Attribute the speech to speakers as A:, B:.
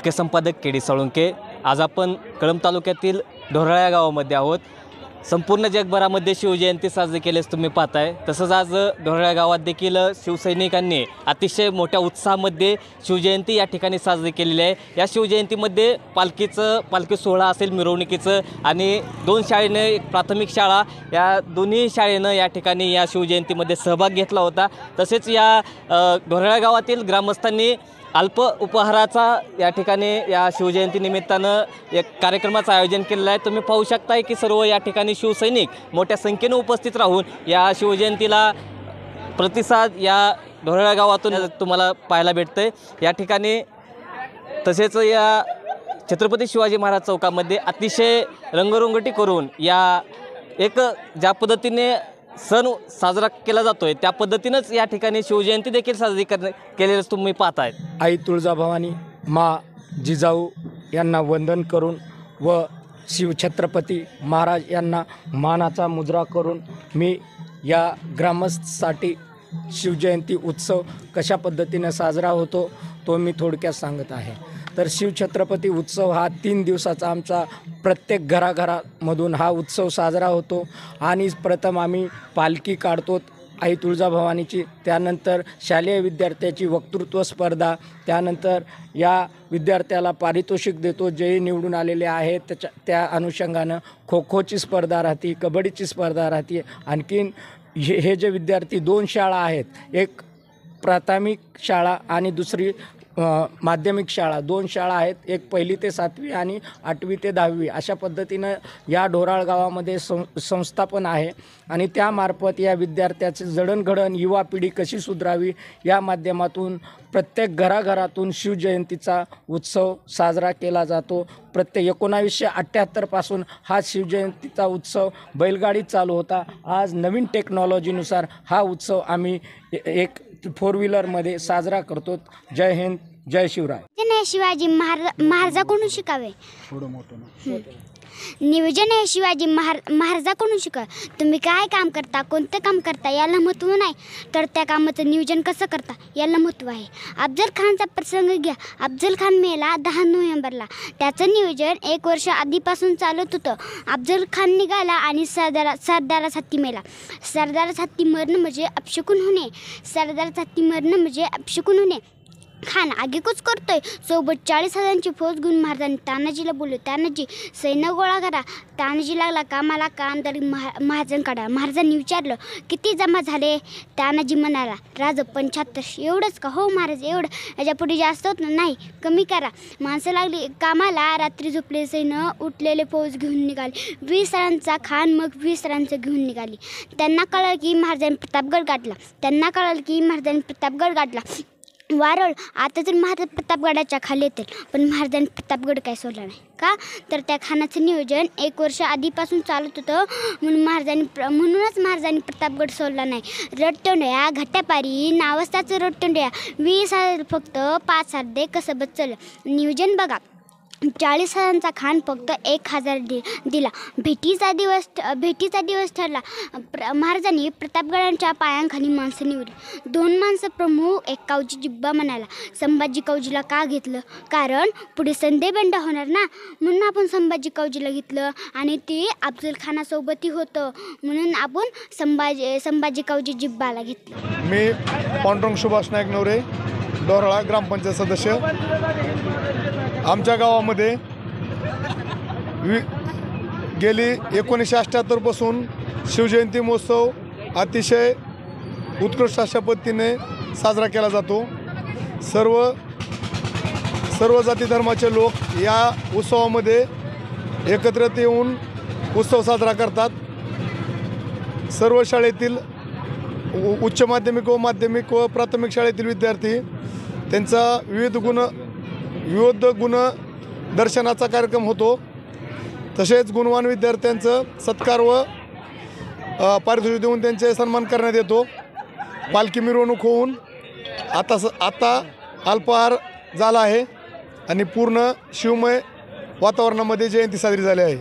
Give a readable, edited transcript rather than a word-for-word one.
A: मुख्य संपादक के डी साळुंके। आज आपण कळंब तालुक्यातील ढोराळा या गावामध्ये आहोत। संपूर्ण जगभरामध्ये शिवजयंती साजरी केल्यास तुम्ही पाहताय। तसंच आज ढोराळा गावात देखील शिवसैनिकांनी अतिशय मोठ्या उत्साहामध्ये शिवजयंती या ठिकाणी साजरी केलेली आहे। या शिवजयंतीमध्ये पालखी सोहळा असेल, मिरवणुकीचं, आणि दोन शाळेने, एक प्राथमिक शाळा, या दोन्ही शाळेनं या ठिकाणी या शिवजयंतीमध्ये सहभाग घेतला होता। तसेच या ढोराळा गावातील ग्रामस्थांनी अल्प उपहाराचा या ठिकाणी या शिवजयंती निमित्तानं एक कार्यक्रमाचं आयोजन केलेलं आहे। तुम्ही पाहू शकताय की सर्व या ठिकाणी शिवसैनिक मोठ्या संख्येने उपस्थित राहून या शिवजयंतीला प्रतिसाद या ढोराळा गावातून तुम्हाला पाहायला भेटतंय या ठिकाणी। तसेच या छत्रपती शिवाजी महाराज चौकामध्ये अतिशय रंगरंगोटी करून या एक ज्या पद्धतीने सण साजरा केला जातोय त्या पद्धतीनंच या ठिकाणी शिवजयंती देखील साजरी केलेलं तुम्ही पाहताय।
B: आई तुळजाभवानी, मा जिजाऊ यांना वंदन करून व शिवछत्रपती महाराज यांना मानाचा मुजरा करून मी या ग्रामस्थसाठी शिवजयंती उत्सव कशा पद्धतीने साजरा होतो तो मी थोडक्यात सांगत आहे। तर शिवछत्रपती उत्सव हा 3 दिवसाचा आमचा प्रत्येक घराघरामधून हा उत्सव साजरा होतो। आणि प्रथम आम्ही पालखी काढतो आई तुळजाभवानीची, त्यानंतर शालेय विद्यार्थ्याची वक्तृत्व स्पर्धा, त्यानंतर या विद्यार्थ्याला पारितोषिक देतो जे निवडून आलेले आहेत। त्या अनुषंगानं खो खोची स्पर्धा राहते, कबड्डीची स्पर्धा राहते। आणखीन हे जे विद्यार्थी 2 शाळा आहेत, एक प्राथमिक शाळा आणि दुसरी माध्यमिक शाळा, 2 शाळा आहेत, एक 1ली ते 7वी आणि 8वी ते 10वी अशा पद्धतीनं या ढोराळ गावामध्ये संस्थापन आहे। आणि त्यामार्फत या विद्यार्थ्याचे जडणघडण, युवा पिढी कशी सुधारावी या माध्यमातून प्रत्येक घराघरातून शिवजयंतीचा उत्सव साजरा केला जातो। प्रत्येक 1978 पासून हा शिवजयंतीचा उत्सव बैलगाडीत चालू होता। आज नवीन टेक्नॉलॉजीनुसार हा उत्सव आम्ही एक 4 व्हीलरमध्ये साजरा करतो। जय हिंद, जय शिवराय।
C: शिवाजी महाराजाकडून शिकावे।
B: थोडं मोठं
C: नियोजन हे शिवाजी महाराजाकडून शिकावे। तुम्ही काय काम करता, कोणतं काम करता याला महत्त्व नाही, तर त्या कामाचं नियोजन कसं करता याला महत्त्व आहे। अफजल खानचा प्रसंग घ्या। अफजल खान मेला 10 नोव्हेंबरला। त्याचं नियोजन 1 वर्ष आधीपासून चालत होतं। अफजल खान निघाला आणि सरदाराचा हत्ती मेला। सरदाराचा हत्ती मरणं म्हणजे अपशकुन होणे। सरदाराचा हत्ती मरणं म्हणजे अपशकुन होणे। खान आगेकूच करतोय। सोबत 40,000ची फौज घेऊन महाराजांनी तानाजीला बोलले, तानाजी सैन्य गोळा करा। तानाजी लागला कामाला, कामदारी महाजन काढा। महाराजांनी विचारलं किती जमा झाले? तानाजी म्हणाला, राज 75। एवढंच का? हो महाराज एवढं, याच्यापुढे जास्त होत नाही, कमी करा। माणसं लागली कामाला। रात्री झोपले सैन्य उठलेले फौज घेऊन निघाली। 20 रांचा खान मग 20 रांचं घेऊन निघाली। त्यांना कळलं की महाराजांनी प्रतापगड गाठला। वारळ आता तर महाराज प्रतापगडाच्या खाली येतील, पण महाराजांनी प्रतापगड काय सोडला नाही का? तर त्या खानाचं नियोजन 1 वर्ष आधीपासून चालत होतं, म्हणूनच महाराजांनी प्रतापगड सोडला नाही। रटतोंड्या घट्टापारी नावस्ताचं रटतोंड्या 20,000 फक्त 5,000 दे कसं बचलं नियोजन बघा। 40,000चा खान फक्त 1,000 दिला। भेटीचा दिवस ठरला। महाराजांनी प्रतापगडांच्या पायांखाली माणसं निवडली। 2 माणसं प्रमुख, एक कावजी जिब्बा म्हणाला। संभाजी कावजीला का घेतलं? कारण पुढे संधेबंड होणार ना, म्हणून आपण संभाजी कावजीला घेतलं। आणि ते अफजल खानासोबतही होतं, म्हणून आपण संभाजी कावजी जिब्बाला घेतलं।
D: मी पांडुरंग सुभाष नाईक नवरे, ढोराळा ग्रामपंचायत सदस्य। आमच्या गावामध्ये गेली 1978 पासून शिवजयंती महोत्सव अतिशय उत्कृष्ट अशा पद्धतीने साजरा केला जातो। सर्व जाती धर्माचे लोक या उत्सवामध्ये एकत्रित येऊन उत्सव साजरा करतात। सर्व शाळेतील उच्च माध्यमिक व प्राथमिक शाळेतील विद्यार्थी त्यांचा विविध गुण दर्शनाचा कार्यक्रम होतो। तसेच गुणवान विद्यार्थ्यांचं सत्कार व पारितोषिक देऊन त्यांचे सन्मान करण्यात येतो। पालखी मिरवणूक होऊन आता अल्पहार झाला आहे आणि पूर्ण शिवमय वातावरणामध्ये जयंती साजरी झाली आहे।